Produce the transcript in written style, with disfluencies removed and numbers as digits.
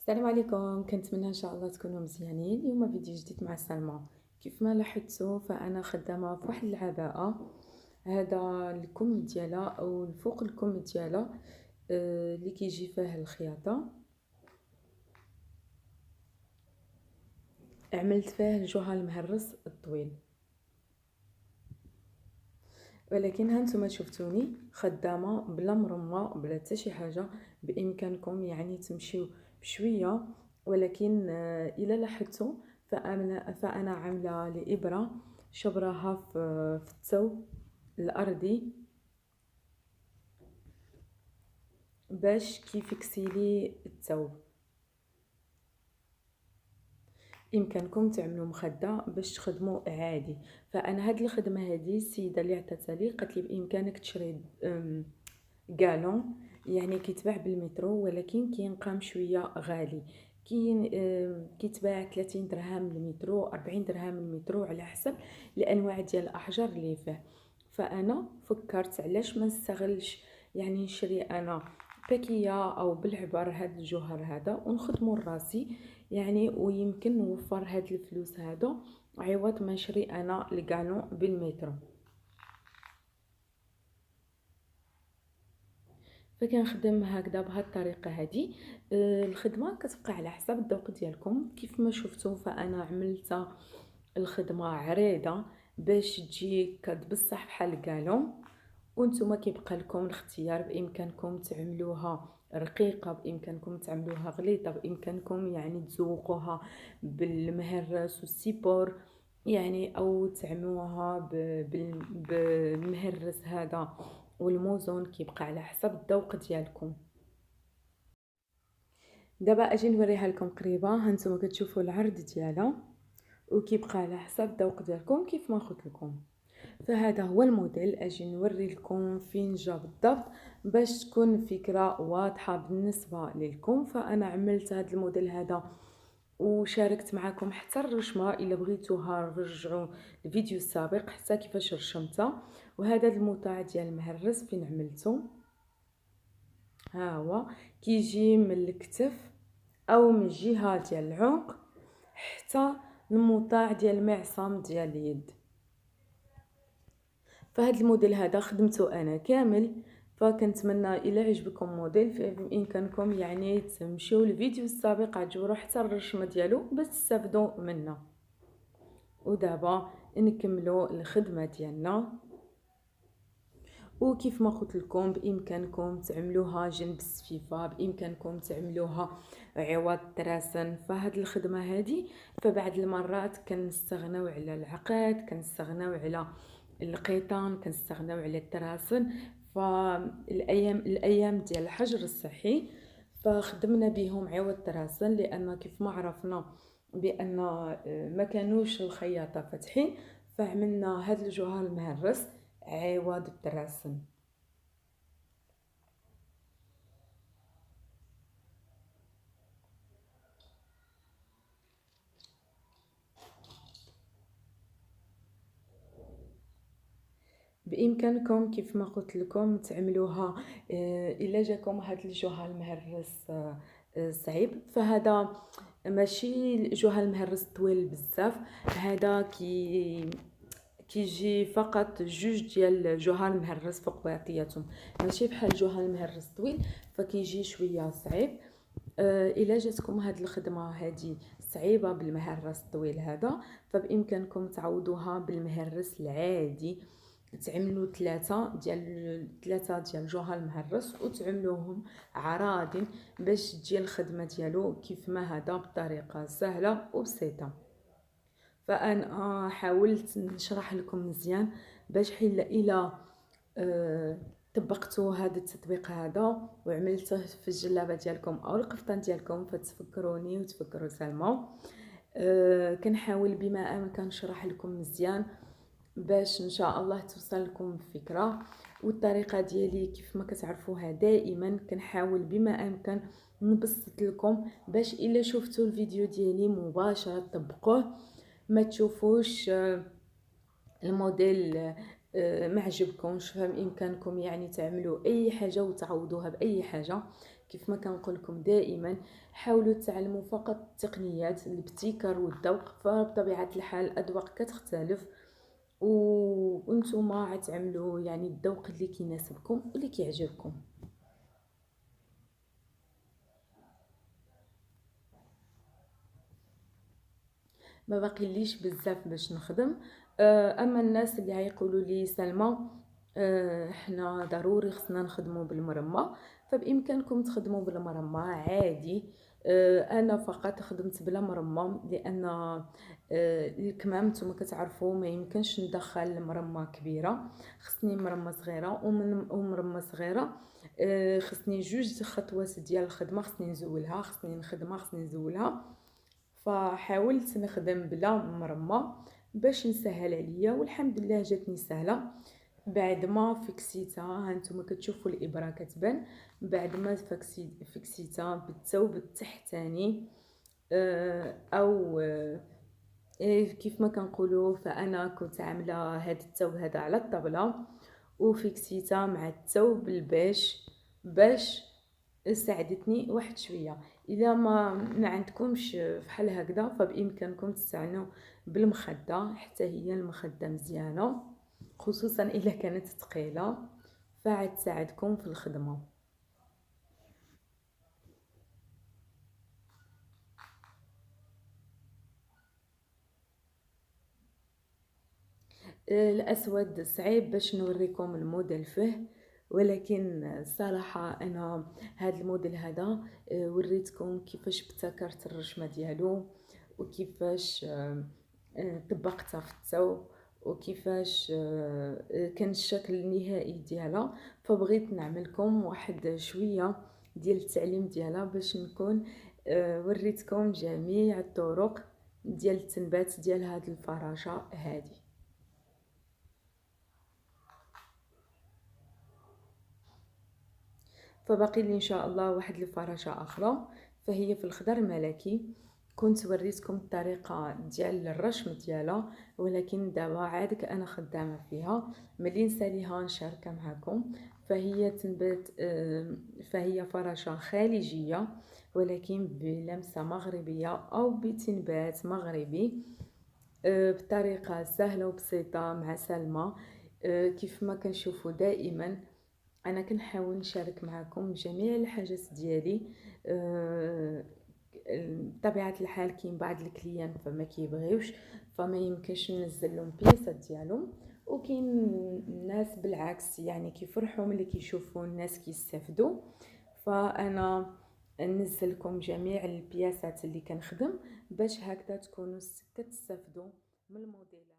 السلام عليكم، كنتمنى ان شاء الله تكونوا مزيانين. اليوم فيديو جديد مع سلمى. كيف ما لاحظتوا فانا خدامه في واحد العباءه. هذا الكم ديالها او الفوق الكم ديالها، اللي كيجي فيه الخياطه. عملت فيه الجوهر المهرس الطويل، ولكن ها نتوما شفتوني خدامه بلا مرمى بلا حتى شي حاجه. بامكانكم يعني تمشيو بشويه، ولكن الا لاحظتوا فانا عامله لابره شبرها في الثوب الارضي باش كيفكسيلي الثوب. بامكانكم تعملوا مخده باش تخدموا عادي. فانا هاد الخدمه هذه السيده اللي عطاتها لي قالت لي بامكانك تشري قالون، يعني كيتباع بالمترو ولكن كينقام شويه غالي. كاين كيتباع 30 درهم المترو، 40 درهم المترو، على حسب الانواع ديال الاحجار اللي فيه. فانا فكرت علاش ما نستغلش، يعني نشري انا باكيه او بالعبار هذا الجوهر هذا ونخدمه لراسي، يعني ويمكن نوفر هاد الفلوس هذا عوض ما نشري انا القالون بالمترو. فكنخدم هكذا بهذه الطريقه هذه. الخدمه كتبقى على حسب الذوق ديالكم. كيف ما شفتوا فانا عملت الخدمه عريضه باش تجي بصح بحال الكالون، وانتم كيبقى لكم الاختيار. بامكانكم تعملوها رقيقه، بامكانكم تعملوها غليظه، بامكانكم يعني تزوقوها بالمهرس والسيبور، يعني او تعملوها بالمهرس هذا والموزون. كيبقى على حسب الذوق ديالكم. دابا اجي نوريها لكم قريبه. هانتوما كتشوفوا العرض ديالها، وكيبقى على حسب الذوق ديالكم كيف ما قلت لكم. فهذا هو الموديل. اجي نوري لكم فين جا بالضبط باش تكون الفكره واضحه بالنسبه لكم. فانا عملت هذا الموديل هذا وشاركت معكم حتى الرشمه، الا بغيتوها رجعوا الفيديو السابق حتى كيفاش رشمتها. وهذا الموطع ديال المهرس فين عملته، ها هو كيجي من الكتف او من الجهه ديال العنق حتى الموطع ديال المعصم ديال اليد. فهاد الموديل هذا خدمته انا كامل. فكنتمنى الى عجبكم موديل فبامكانكم يعني تمشيو للفيديو السابق عجبوا حتى الرشمه ديالو باش تستافدوا منه. ودابا نكملوا الخدمه ديالنا. وكيف ما قلت لكم بامكانكم تعملوها جنب السفيفه، بامكانكم تعملوها عوض التراسن. فهاد الخدمه هذه فبعض المرات كنستغناو على العقاد، كنستغناو على القيطان، كنستغناو على التراسن. الايام ديال الحجر الصحي فخدمنا بهم عوض التراسن، لان كيف ما عرفنا بان ما كانوش الخياطه فاتحين، فعملنا هذا الجوهر المهرس عوض التراسن. بامكانكم كيف ما قلت لكم تعملوها. الا جاكم هذا الجوهر المهرس صعيب، فهذا ماشي الجوهر المهرس طويل بزاف. هذا كيجي فقط جوج ديال الجوهر المهرس فوق بعضياتهم، ماشي بحال الجوهر المهرس طويل فكيجي شويه صعيب. الا جاتكم هاد الخدمه هذه صعيبه بالمهرس الطويل هذا، فبامكانكم تعوضوها بالمهرس العادي. تعملوا ثلاثه ديال الجوهر المهرس وتعملوهم عراضين باش تجي الخدمه ديالو كيف ما هذا بطريقه سهله وبسيطه. فانا حاولت نشرح لكم مزيان باش حيل الى طبقتوا هذا التطبيق هذا وعملته في الجلابه ديالكم او القفطان ديالكم فتفكروني وتفكروا سلمى. كنحاول بما امكن نشرح لكم مزيان باش ان شاء الله توصل لكم الفكره. والطريقه ديالي كيف ما كتعرفوها دائما كنحاول بما امكن نبسط لكم باش الا شفتوا الفيديو ديالي مباشره طبقوه، ما تشوفوش الموديل ما عجبكمش. فبامكانكم يعني تعملوا اي حاجه وتعوضوها باي حاجه. كيف ما كنقول لكم دائما، حاولوا تعلموا فقط تقنيات الابتكار والذوق، فبطبيعه الحال الاذواق كتختلف، وانتم غتعملوا يعني الذوق اللي كيناسبكم واللي كيعجبكم. ما باقيليش بزاف باش نخدم. اما الناس اللي غيقولوا لي سلمى، حنا ضروري خصنا نخدموا بالمرمى، فبامكانكم تخدموا بالمرمى عادي. انا فقط خدمت بلا مرمى لان الكمام نتوما كتعرفوا ما يمكنش ندخل مرمى كبيره، خصني مرمى صغيره، ومن مرمى صغيره خصني جوج خطوات ديال الخدمه، خصني نزولها، خصني نخدمها، خصني نزولها. فحاولت نخدم بلا مرمى باش نسهل عليا، والحمد لله جاتني سهله. بعد ما فكسيتها، هانتوما كتشوفوا الابره كتبان، بعد ما فكسيتها بالثوب التحتاني، او كيف ما كنقولوا، فانا كنت عامله هذا الثوب هذا على الطبله وفكسيتها مع الثوب البيش باش ساعدتني واحد شويه. اذا ما عندكمش بحال هكذا، فبامكانكم تستعنوا بالمخده، حتى هي المخده مزيانه، خصوصا الا كانت ثقيله، فعاد تساعدكم في الخدمه. الاسود صعيب باش نوريكم الموديل فيه، ولكن الصراحه انا هذا الموديل هذا وريتكم كيفاش ابتكرت الرشمه ديالو، وكيفاش طبقتها في الثوب، وكيفاش كان الشكل النهائي ديالها. فبغيت نعملكم واحد شويه ديال التعليم ديالها باش نكون وريتكم جميع الطرق ديال التنبات ديال هذه الفراشه هذه. فباقي لي ان شاء الله واحد الفراشة اخرى، فهي في الخضر الملكي. كنت وريتكم الطريقه ديال الرشم ديالها، ولكن دابا عاد انا خدامه فيها، ملي نساليها نشاركها معكم. فهي تنبات فهي فراشة خارجيه، ولكن بلمسه مغربيه او بتنبات مغربي، بطريقه سهله وبسيطه مع سلمى. كيف ما كنشوفوا دائما انا كنحاول نشارك معكم جميع الحاجات ديالي. آه، بطبيعه الحال كاين بعض الكليان فما كيبغيوش، فما يمكنش ننزل لهم بياسات ديالهم، وكاين الناس بالعكس يعني كيفرحوا ملي كيشوفوا الناس كيستافدوا. فانا ننزل لكم جميع البياسات اللي كنخدم باش هكذا تكونوا كتستافدوا من الموديل.